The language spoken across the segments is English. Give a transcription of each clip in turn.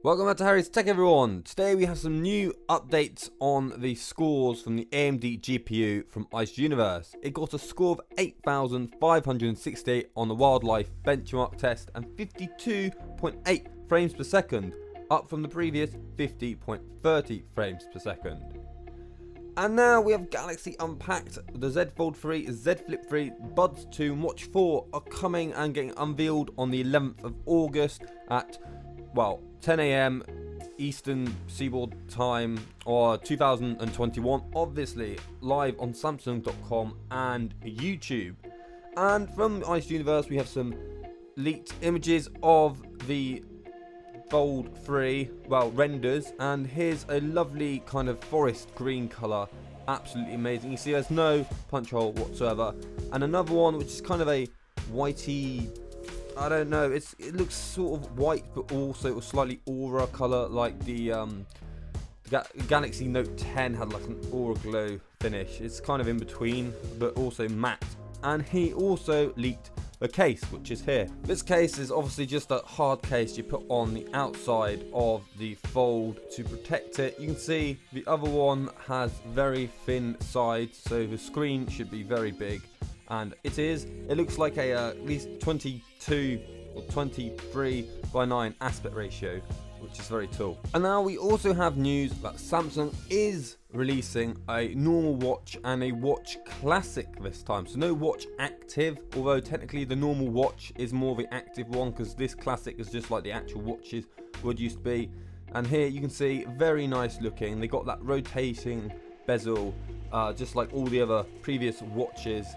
Welcome back to Harry's Tech, everyone. Today we have some new updates on the scores from the AMD GPU from Ice Universe. It got a score of 8,568 on the wildlife benchmark test and 52.8 frames per second, up from the previous 50.30 frames per second. And now we have Galaxy Unpacked. The Z Fold 3, Z Flip 3, Buds 2 and Watch 4 are coming and getting unveiled on the 11th of August at 10 AM Eastern Seaboard Time or 2021, obviously live on Samsung.com and YouTube. And from Ice Universe we have some leaked images of the Fold 3, renders, and here's a lovely kind of forest green colour, absolutely amazing. You see there's no punch hole whatsoever, and another one which is kind of a whitey, I don't know, it looks sort of white but also a slightly aura colour, like the Galaxy Note 10 had like an aura glow finish. It's kind of in between but also matte. And he also leaked the case, which is here. This case is obviously just a hard case you put on the outside of the Fold to protect it. You can see the other one has very thin sides, so the screen should be very big. And it is. It looks like a at least 22 or 23 by 9 aspect ratio, which is very tall. And now we also have news that Samsung is releasing a normal watch and a watch classic this time. So no watch active, although technically the normal watch is more the active one, because this classic is just like the actual watches would used to be. And here you can see very nice looking. They got that rotating bezel, just like all the other previous watches,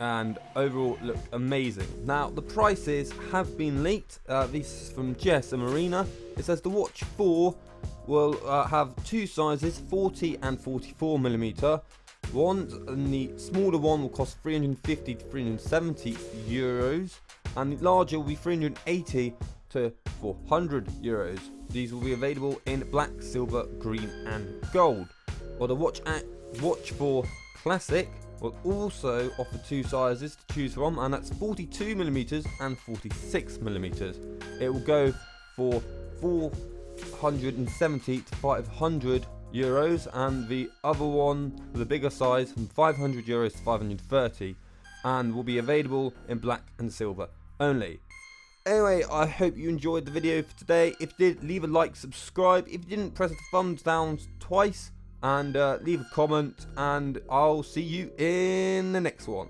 and overall look amazing. Now the prices have been leaked. This is from GSM Arena. It says the Watch 4 will have two sizes, 40 and 44 millimeter. And the smaller one will cost 350 to 370 euros, and the larger will be 380 to 400 euros. These will be available in black, silver, green and gold. While the Watch 4 Classic will also offer two sizes to choose from, and that's 42mm and 46mm. It will go for 470 to 500 euros, and the other one, the bigger size, from 500 euros to 530, and will be available in black and silver only. Anyway, I hope you enjoyed the video for today. If you did, leave a like, subscribe. If you didn't, press the thumbs down twice, and leave a comment, and I'll see you in the next one.